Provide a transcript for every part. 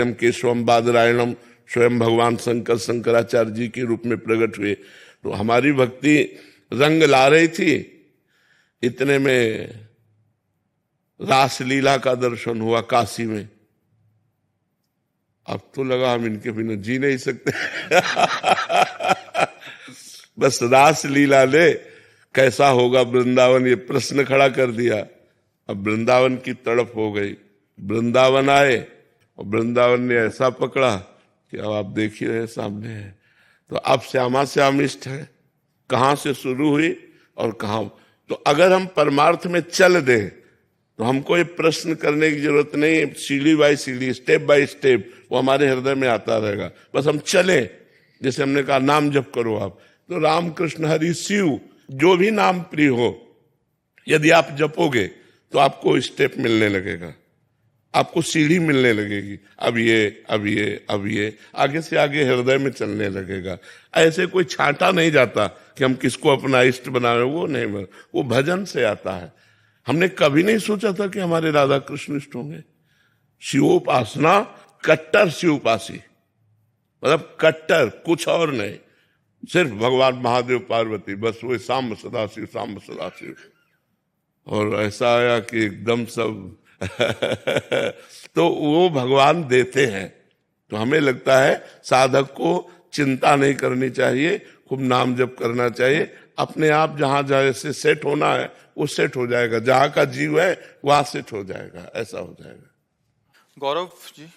हम केशवम बादरायणम स्वयं भगवान शंकर शंकराचार्य जी के रूप में प्रकट हुए। तो हमारी भक्ति रंग ला रही थी। इतने में रासलीला का दर्शन हुआ काशी में। अब तो लगा हम इनके बिना जी नहीं सकते। बस रासलीला ने कैसा होगा वृंदावन, ये प्रश्न खड़ा कर दिया। अब वृंदावन की तड़प हो गई। वृंदावन आए और वृंदावन ने ऐसा पकड़ा कि अब आप देख ही रहे सामने है। तो अब श्यामा श्याम इष्ट है, कहां से शुरू हुई और कहां। तो अगर हम परमार्थ में चल दें तो हमको ये प्रश्न करने की जरूरत नहीं, सीढ़ी बाय सीढ़ी, स्टेप बाय स्टेप वो हमारे हृदय में आता रहेगा। बस हम चलें। जैसे हमने कहा नाम जप करो आप, तो राम कृष्ण हरि शिव जो भी नाम प्रिय हो, यदि आप जपोगे तो आपको स्टेप मिलने लगेगा, आपको सीढ़ी मिलने लगेगी। अब ये, अब ये, अब ये, आगे से आगे हृदय में चलने लगेगा। ऐसे कोई छांटा नहीं जाता कि हम किसको अपना इष्ट बना रहे, वो नहीं, वो भजन से आता है। हमने कभी नहीं सोचा था कि हमारे राधा कृष्ण इष्ट होंगे। शिवोपासना, कट्टर शिवोपासी, मतलब कट्टर, कुछ और नहीं, सिर्फ भगवान महादेव पार्वती, बस वो सांब सदाशिव, सांब सदाशिव। और ऐसा आया कि एकदम सब तो वो भगवान देते हैं। तो हमें लगता है साधक को चिंता नहीं करनी चाहिए, खूब नाम जप करना चाहिए। अपने आप जहां जैसे सेट होना है वो सेट हो जाएगा, जहां का जीव है वहां सेट हो जाएगा, ऐसा हो जाएगा। गौरव जी।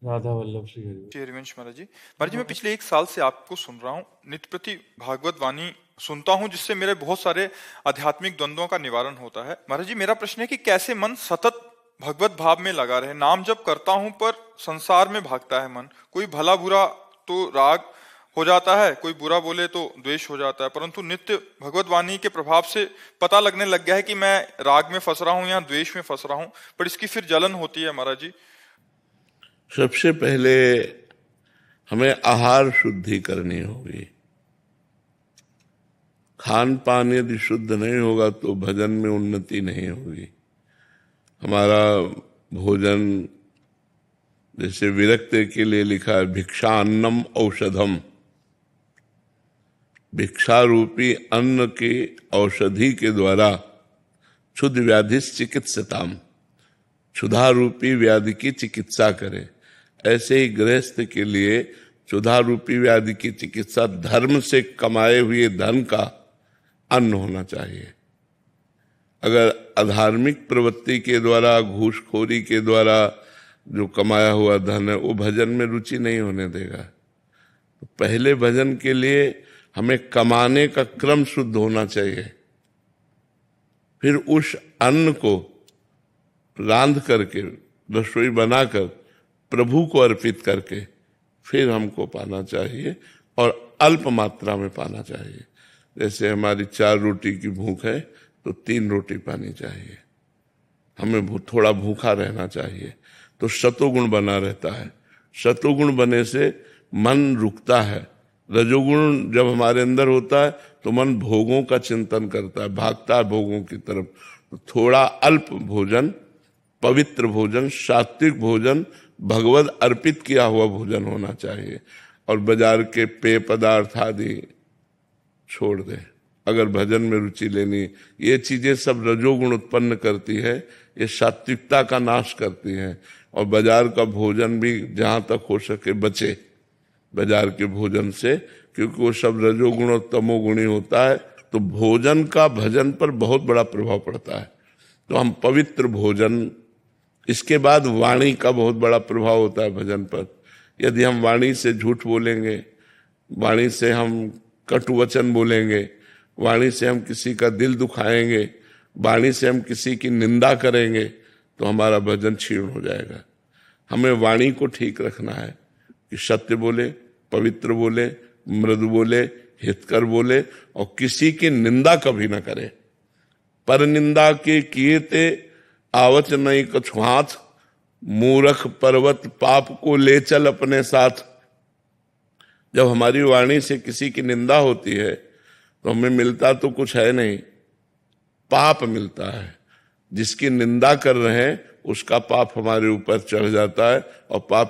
राधा वल्लभ श्री हरिवंश महाराज जी। महाराज जी, मैं पिछले 1 साल से आपको सुन रहा हूँ, नित्य प्रति भागवत वाणी सुनता हूँ, जिससे मेरे बहुत सारे आध्यात्मिक द्वंद्वों का निवारण होता है। महाराज जी, मेरा प्रश्न है कि कैसे मन सतत भगवत भाव में लगा रहे। नाम जप करता हूं पर संसार में भागता है मन। कोई भला बुरा तो राग हो जाता है, कोई बुरा बोले तो द्वेष हो जाता है, परंतु नित्य भगवत वाणी के प्रभाव से पता लगने लग गया है कि मैं राग में फंस रहा हूं या द्वेष में फंस रहा हूं, पर इसकी फिर जलन होती है। महाराज जी, सबसे पहले हमें आहार शुद्धि करनी होगी। खान पान यदि शुद्ध नहीं होगा तो भजन में उन्नति नहीं होगी। हमारा भोजन, जैसे विरक्त के लिए लिखा है भिक्षा अन्नम औषधम, भिक्षा रूपी अन्न की औषधि के द्वारा क्षुध व्याधि चिकित्सताम, क्षुधा रूपी व्याधि की चिकित्सा करे। ऐसे ही गृहस्थ के लिए क्षुधा रूपी व्याधि की चिकित्सा धर्म से कमाए हुए धन का अन्न होना चाहिए। अगर अधार्मिक प्रवृत्ति के द्वारा, घूसखोरी के द्वारा जो कमाया हुआ धन है वो भजन में रुचि नहीं होने देगा। तो पहले भजन के लिए हमें कमाने का क्रम शुद्ध होना चाहिए, फिर उस अन्न को रांध करके, रसोई बनाकर प्रभु को अर्पित करके फिर हमको पाना चाहिए, और अल्प मात्रा में पाना चाहिए। जैसे हमारी 4 रोटी की भूख है तो 3 रोटी पानी चाहिए, हमें थोड़ा भूखा रहना चाहिए, तो सतोगुण बना रहता है। सतोगुण बने से मन रुकता है। रजोगुण जब हमारे अंदर होता है तो मन भोगों का चिंतन करता है, भागता है भोगों की तरफ। तो थोड़ा अल्प भोजन, पवित्र भोजन, सात्विक भोजन, भगवत अर्पित किया हुआ भोजन होना चाहिए, और बाजार के पेय पदार्थ आदि छोड़ दें। अगर भजन में रुचि लेनी, ये चीजें सब रजोगुण उत्पन्न करती है, ये सात्विकता का नाश करती हैं। और बाजार का भोजन भी जहां तक हो सके बचे बाजार के भोजन से, क्योंकि वो सब रजोगुण और तमोगुणी होता है। तो भोजन का भजन पर बहुत बड़ा प्रभाव पड़ता है। तो हम पवित्र भोजन, इसके बाद वाणी का बहुत बड़ा प्रभाव होता है भजन पर। यदि हम वाणी से झूठ बोलेंगे, वाणी से हम कटु वचन बोलेंगे, वाणी से हम किसी का दिल दुखाएंगे, वाणी से हम किसी की निंदा करेंगे, तो हमारा भजन क्षीण हो जाएगा। हमें वाणी को ठीक रखना है कि सत्य बोले, पवित्र बोले, मृदु बोले, हितकर बोले, और किसी की निंदा कभी ना करे। पर निंदा के किए ते आवच नहीं कछु हाथ, मूर्ख पर्वत पाप को ले चल अपने साथ। जब हमारी वाणी से किसी की निंदा होती है तो हमें मिलता तो कुछ है नहीं, पाप मिलता है। जिसकी निंदा कर रहे हैं उसका पाप हमारे ऊपर चढ़ जाता है और पाप